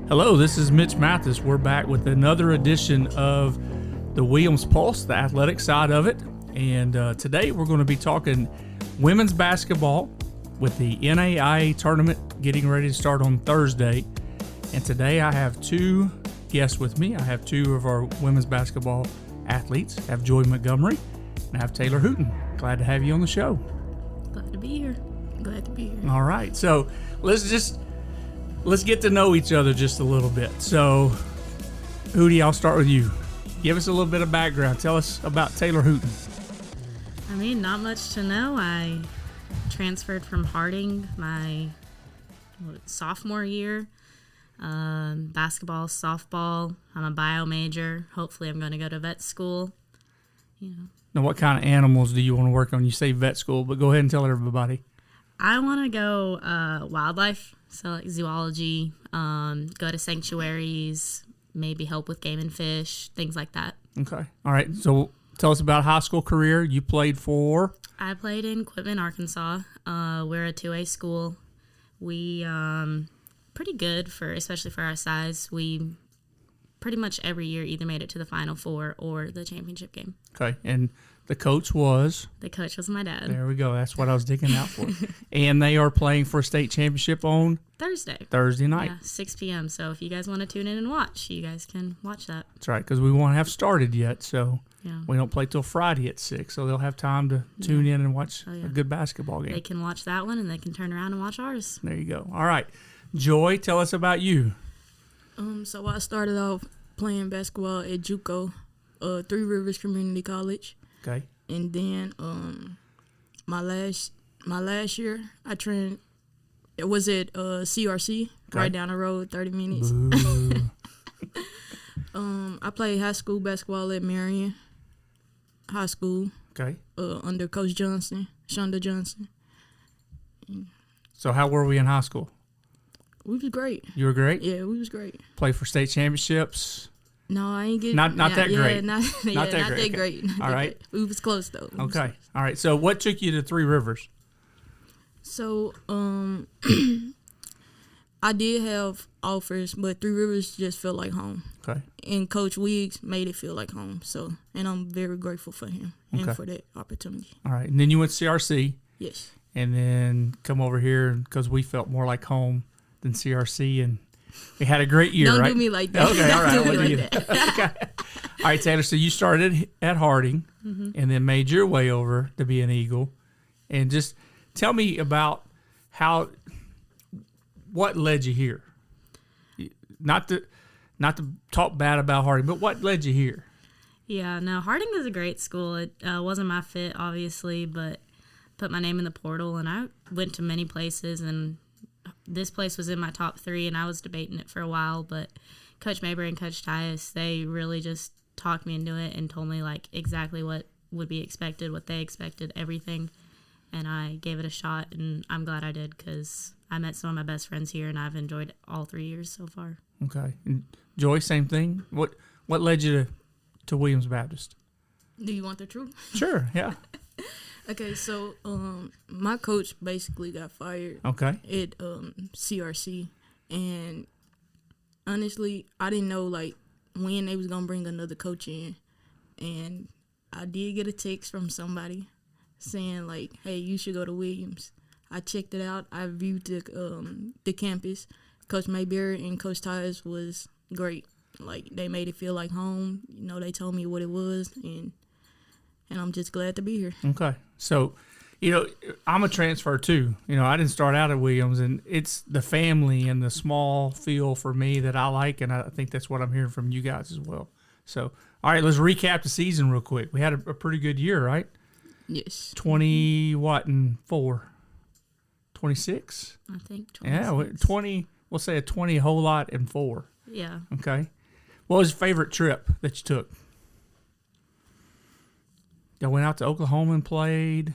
Hello, this is Mitch Mathis. We're back with another edition of the Williams Pulse, the athletic side of it. And today we're going to be talking women's basketball with the NAIA tournament getting ready to start on Thursday. And today I have two guests with me. I have two of our women's basketball athletes. I have Joi Montgomery and I have Taylor Hooten. Glad to have you on the show. Glad to be here. All right. So let's get to know each other just a little bit. So, Hootie, I'll start with you. Give us a little bit of background. Tell us about Taylor Hooten. I mean, not much to know. I transferred from Harding my sophomore year. Basketball, softball. I'm a bio major. Hopefully I'm going to go to vet school. Now, what kind of animals do you want to work on? You say vet school, but go ahead and tell everybody. I want to go wildlife, so like zoology, go to sanctuaries, maybe help with game and fish, things like that. Okay. All right. So tell us about high school career. You played for? I played in Quitman, Arkansas. We're a 2A school. We pretty good especially for our size. We pretty much every year either made it to the Final Four or the championship game. Okay. And the coach was? The coach was my dad. There we go. That's what I was digging out for. And they are playing for a state championship on? Thursday night. Yeah, 6 p.m. So if you guys want to tune in and watch, you guys can watch that. That's right, because we won't have started yet, so yeah. We don't play till Friday at 6, so they'll have time to tune in and watch a good basketball game. They can watch that one, and they can turn around and watch ours. There you go. All right. Joi, tell us about you. So I started off playing basketball at JUCO, Three Rivers Community College. Okay. And then my last year, I trained. It was at CRC, right down the road, 30 minutes. I played high school basketball at Marion High School. Okay. Under Coach Johnson, Shonda Johnson. So how were we in high school? We was great. You were great? Yeah, we was great. Play for state championships? No, I ain't getting not that great. Not that great. All right. We was close though. Okay. All right. So what took you to Three Rivers? So I did have offers, but Three Rivers just felt like home. Okay. And Coach Wiggs made it feel like home. So, and I'm very grateful for him and for that opportunity. All right. And then you went to CRC. Yes. And then come over here because we felt more like home than CRC, and we had a great year, Don't right? do me like that. Okay, all right. Don't do me like that. Okay. All right, Taylor, so you started at Harding and then made your way over to be an Eagle. And just tell me about what led you here. Not to talk bad about Harding, but what led you here? Yeah, no, Harding was a great school. It wasn't my fit, obviously, but put my name in the portal, and I went to many places, and this place was in my top 3, and I was debating it for a while, but Coach Mabry and Coach Tyus, they really just talked me into it and told me like exactly what would be expected, what they expected, everything, and I gave it a shot, and I'm glad I did because I met some of my best friends here, and I've enjoyed all 3 years so far. Okay. And Joi, same thing? What led you to Williams Baptist? Do you want the truth? Sure, yeah. Okay, so my coach basically got fired at CRC, and honestly, I didn't know like when they was gonna bring another coach in, and I did get a text from somebody saying like, "Hey, you should go to Williams." I checked it out. I viewed the campus. Coach Mayberry and Coach Tyus was great. Like they made it feel like home. They told me what it was, and I'm just glad to be here. Okay. So, I'm a transfer too. I didn't start out at Williams, and it's the family and the small feel for me that I like, and I think that's what I'm hearing from you guys as well. So, all right, let's recap the season real quick. We had a pretty good year, right? Yes. 4? 26? I think 26. Yeah, 20, we'll say a 20 whole lot and 4. Yeah. Okay. What was your favorite trip that you took? Y'all went out to Oklahoma and played.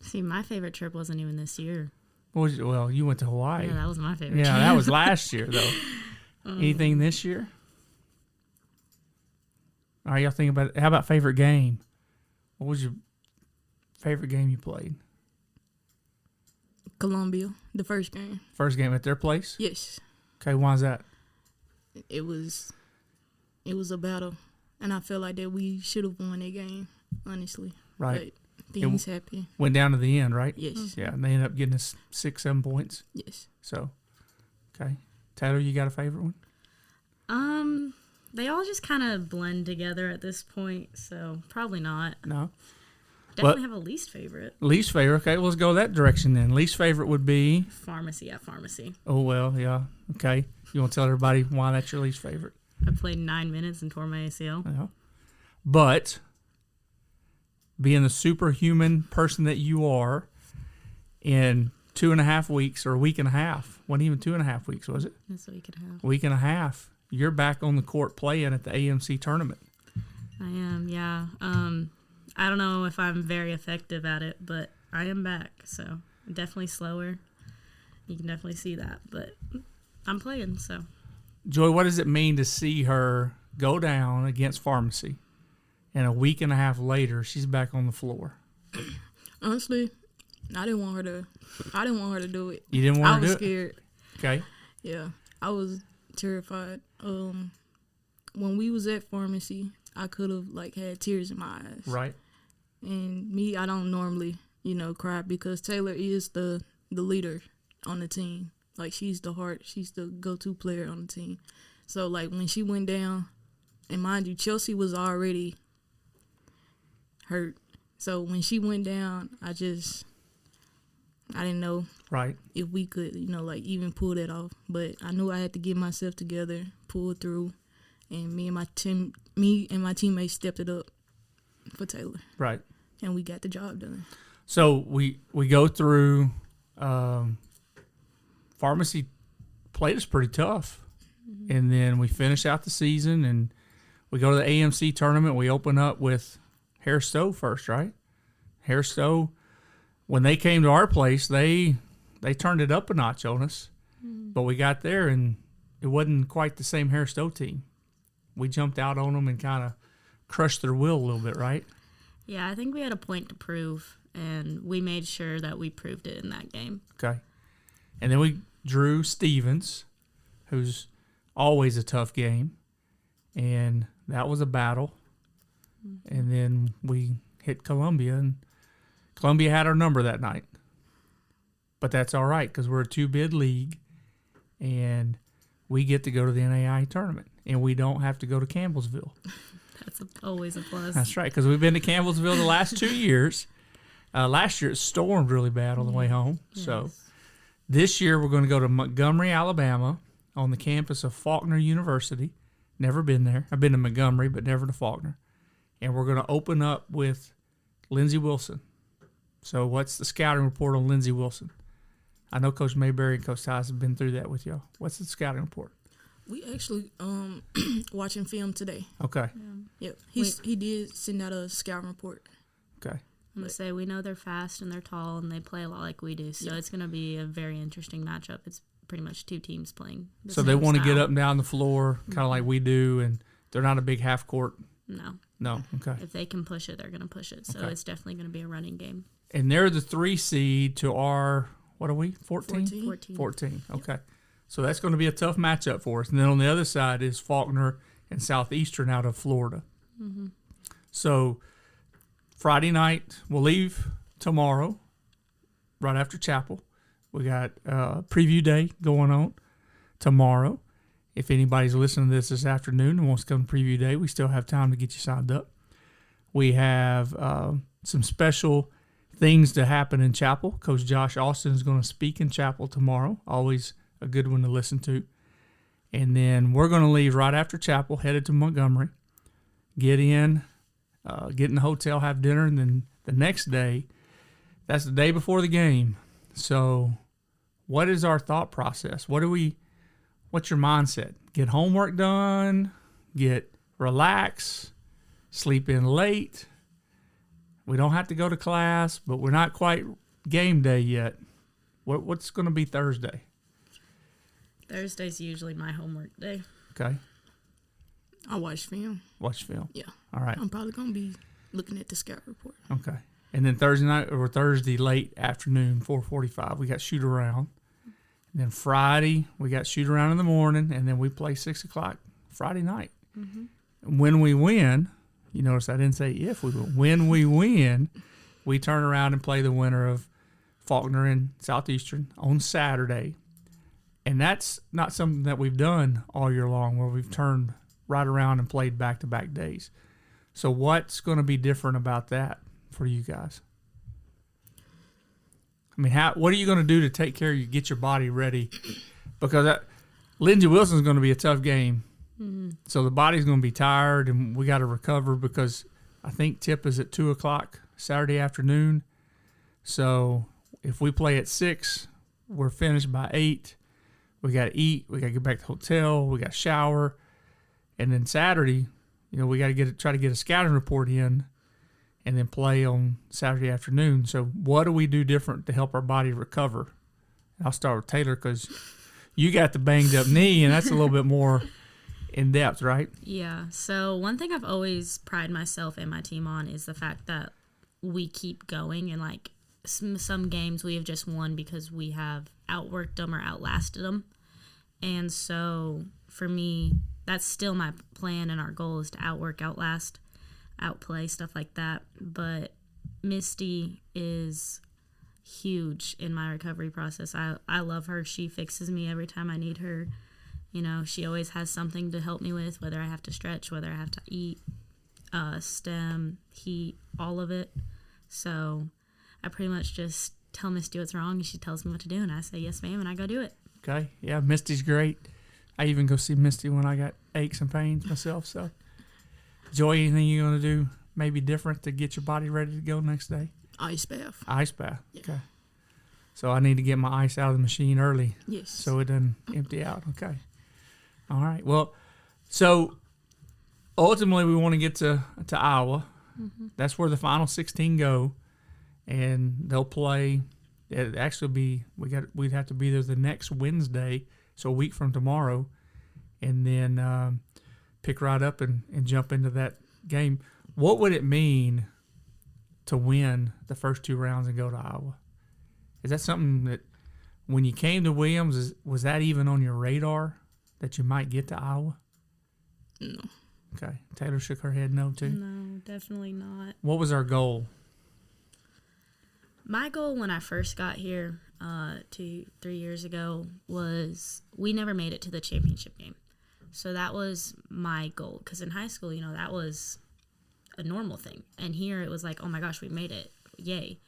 See, my favorite trip wasn't even this year. Well, you went to Hawaii. Yeah, that was my favorite trip. Yeah, that was last year, though. Anything this year? All right, y'all think about it. How about favorite game? What was your favorite game you played? Columbia, the first game. First game at their place? Yes. Okay, why is that? It was a battle, and I felt like that we should have won that game, honestly. Right. But things happen. Went down to the end, right? Yes. Mm-hmm. Yeah, and they ended up getting us 6-7 points. Yes. So, okay. Taylor, you got a favorite one? They all just kind of blend together at this point, so probably not. No. Definitely have a least favorite. Least favorite. Okay, let's go that direction then. Least favorite would be? Pharmacy at Pharmacy. Oh, well, yeah. Okay. You want to tell everybody why that's your least favorite? I played 9 minutes and tore my ACL. Yeah. But being the superhuman person that you are, in 2.5 weeks, or a week and a half, wasn't even 2.5 weeks, was it? That's a week and a half. Week and a half. You're back on the court playing at the AMC tournament. I am, yeah. I don't know if I'm very effective at it, but I am back, so definitely slower. You can definitely see that, but I'm playing, so. Joy, what does it mean to see her go down against Pharmacy, and a week and a half later, she's back on the floor? Honestly, I didn't want her to do it. You didn't want her to do it? I was scared. Okay. Yeah, I was terrified. When we was at Pharmacy, I could have had tears in my eyes. Right. And me, I don't normally, cry, because Taylor is the leader on the team. She's the heart. She's the go-to player on the team. So, when she went down, and mind you, Chelsea was already hurt. So, when she went down, I didn't know if we could, even pull that off. But I knew I had to get myself together, pull through, and me and my teammates stepped it up for Taylor. Right. And we got the job done. So we go through. Pharmacy played us pretty tough, and then we finish out the season, and we go to the AMC tournament. We open up with Hare Stowe first, right? Hare Stowe, when they came to our place, they turned it up a notch on us, but we got there, and it wasn't quite the same Hare Stowe team. We jumped out on them and kind of crushed their will a little bit, right? Yeah, I think we had a point to prove, and we made sure that we proved it in that game. Okay. And then we drew Stevens, who's always a tough game, and that was a battle. Mm-hmm. And then we hit Columbia, and Columbia had our number that night. But that's all right, because we're a 2-bid league, and we get to go to the NAIA tournament, and we don't have to go to Campbellsville. That's always a plus. That's right, because we've been to Campbellsville the last 2 years. Last year it stormed really bad on the way home. Yes. So this year we're going to go to Montgomery, Alabama, on the campus of Faulkner University. Never been there. I've been to Montgomery, but never to Faulkner. And we're going to open up with Lindsey Wilson. So what's the scouting report on Lindsey Wilson? I know Coach Mayberry and Coach Tyus have been through that with y'all. What's the scouting report? We actually watching film today. Okay. Yeah. Yep. He did send out a scouting report. Okay. I'm going to say we know they're fast and they're tall and they play a lot like we do. So it's going to be a very interesting matchup. It's pretty much two teams playing. So they want to get up and down the floor kind of like we do, and they're not a big half court. No. No. Okay. If they can push it, they're going to push it. So it's definitely going to be a running game. And they're the 3 seed to our, what are we, 14? 14. Okay. Yep. So that's going to be a tough matchup for us. And then on the other side is Faulkner and Southeastern out of Florida. Mm-hmm. So Friday night, we'll leave tomorrow, right after chapel. We got preview day going on tomorrow. If anybody's listening to this afternoon and wants to come to preview day, we still have time to get you signed up. We have some special things to happen in chapel. Coach Josh Austin is going to speak in chapel tomorrow. Always a good one to listen to. And then we're going to leave right after chapel, headed to Montgomery, get in the hotel, have dinner, and then the next day, that's the day before the game. So what is our thought process? What's your mindset? Get homework done, relax, sleep in late. We don't have to go to class, but we're not quite game day yet. What's going to be Thursday? Thursday's usually my homework day. Okay. I watch film. Watch film. Yeah. All right. I'm probably going to be looking at the scout report. Okay. And then Thursday night or Thursday late afternoon, 4:45, we got shoot around. Then Friday, we got shoot around in the morning, and then we play 6 o'clock Friday night. Mm-hmm. When we win, you notice I didn't say if we win. When we win, we turn around and play the winner of Faulkner and Southeastern on Saturday. And that's not something that we've done all year long, where we've turned right around and played back-to-back days. So what's going to be different about that for you guys? I mean, what are you going to do to take care of you, get your body ready? Because Lindsey Wilson is going to be a tough game. Mm-hmm. So the body's going to be tired, and we got to recover because I think tip is at 2 o'clock Saturday afternoon. So if we play at 6, we're finished by 8. We got to eat. We got to get back to the hotel. We got to shower. And then Saturday, we got to try to get a scouting report in and then play on Saturday afternoon. So what do we do different to help our body recover? I'll start with Taylor because you got the banged up knee, and that's a little bit more in depth, right? Yeah. So one thing I've always prided myself and my team on is the fact that we keep going, and like some games we have just won because we have outworked them or outlasted them. And so for me, that's still my plan, and our goal is to outwork, outlast, outplay, stuff like that. But Misty is huge in my recovery process. I love her. She fixes me every time I need her. She always has something to help me with, whether I have to stretch, whether I have to eat, stem, heat, all of it. So I pretty much just tell Misty what's wrong, and she tells me what to do, and I say, yes, ma'am, and I go do it. Okay. Yeah, Misty's great. I even go see Misty when I got aches and pains myself. So, Joy, anything you're going to do maybe different to get your body ready to go next day? Ice bath. Ice bath. Yeah. Okay. So I need to get my ice out of the machine early. Yes. So it doesn't empty out. Okay. All right. Well, so ultimately we want to get to Iowa. Mm-hmm. That's where the final 16 go, and they'll play. It'd actually be we'd have to be there the next Wednesday, so a week from tomorrow, and then pick right up and jump into that game. What would it mean to win the first 2 rounds and go to Iowa? Is that something that when you came to Williams, was that even on your radar that you might get to Iowa? No. Okay. Taylor shook her head no, too? No, definitely not. What was our goal? My goal when I first got here 3 years ago was we never made it to the championship game. So that was my goal, because in high school, that was a normal thing. And here it was like, oh, my gosh, we made it. Yay.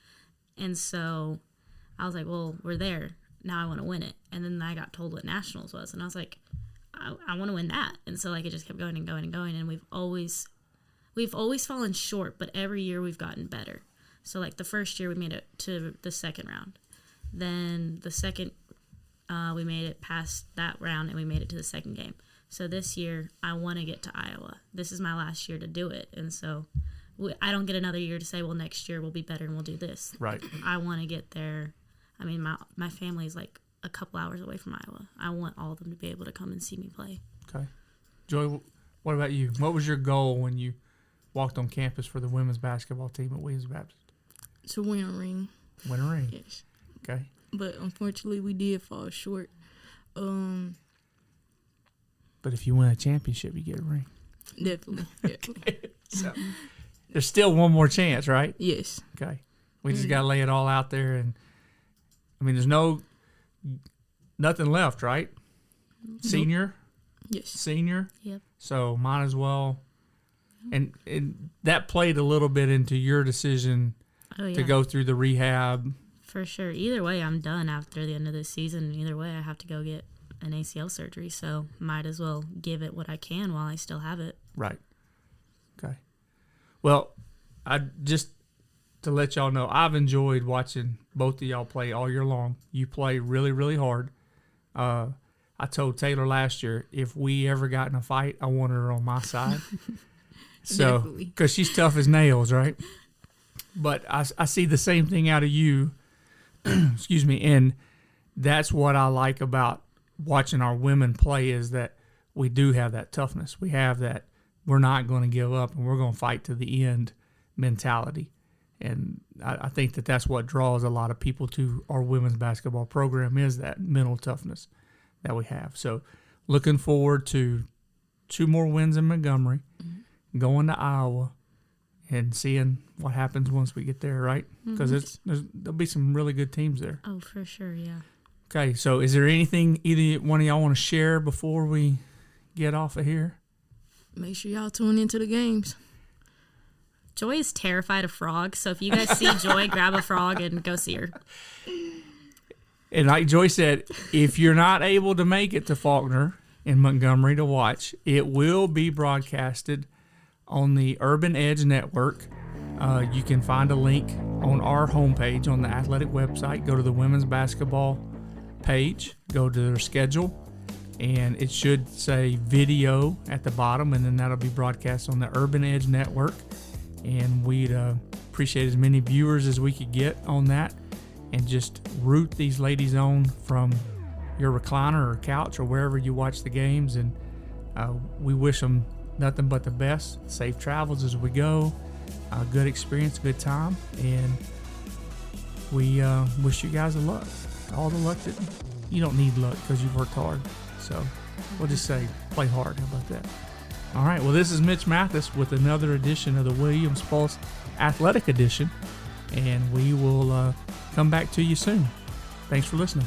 And so I was like, well, we're there. Now I want to win it. And then I got told what nationals was. And I was like, I want to win that. And so, it just kept going and going and going. And we've always fallen short, but every year we've gotten better. So, the first year we made it to the second round. Then the second, we made it past that round, and we made it to the second game. So this year, I want to get to Iowa. This is my last year to do it. And so I don't get another year to say, well, next year we'll be better and we'll do this. Right. I want to get there. I mean, my family is a couple hours away from Iowa. I want all of them to be able to come and see me play. Okay. Joy, what about you? What was your goal when you walked on campus for the women's basketball team at Williams Baptist? To win a ring. Win a ring? Yes. Okay. But unfortunately, we did fall short. But if you win a championship, you get a ring. Definitely. Okay. So there's still one more chance, right? Yes. Okay. We just got to lay it all out there. And, I mean, there's nothing left, right? Nope. Senior? Yes. Senior? Yep. So might as well. And that played a little bit into your decision to go through the rehab. For sure. Either way, I'm done after the end of this season. Either way, I have to go get an ACL surgery. So might as well give it what I can while I still have it. Right. Okay. Well, just to let y'all know, I've enjoyed watching both of y'all play all year long. You play really, really hard. I told Taylor last year, if we ever got in a fight, I wanted her on my side. So, because she's tough as nails, right? But I see the same thing out of you, excuse me, and that's what I like about watching our women play is that we do have that toughness. We have that we're not going to give up and we're going to fight to the end mentality. And I think that's what draws a lot of people to our women's basketball program, is that mental toughness that we have. So looking forward to 2 more wins in Montgomery, going to Iowa, and seeing what happens once we get there, right? Because there'll be some really good teams there. Oh, for sure, yeah. Okay, so is there anything either one of y'all want to share before we get off of here? Make sure y'all tune into the games. Joi is terrified of frogs, so if you guys see Joi, grab a frog and go see her. And like Joi said, if you're not able to make it to Faulkner in Montgomery to watch, it will be broadcasted on the Urban Edge Network. You can find a link on our homepage on the athletic website. Go to the women's basketball page, go to their schedule, and it should say video at the bottom, and then that'll be broadcast on the Urban Edge Network. And we'd appreciate as many viewers as we could get on that, and just root these ladies on from your recliner or couch or wherever you watch the games. And we wish them nothing but the best, safe travels as we go, good experience, good time, and we wish you guys all the luck that you don't need luck because you've worked hard. So we'll just say play hard. How about that? All right, well, this is Mitch Mathis with another edition of the Williams Pulse Athletic Edition, and we will come back to you soon. Thanks for listening.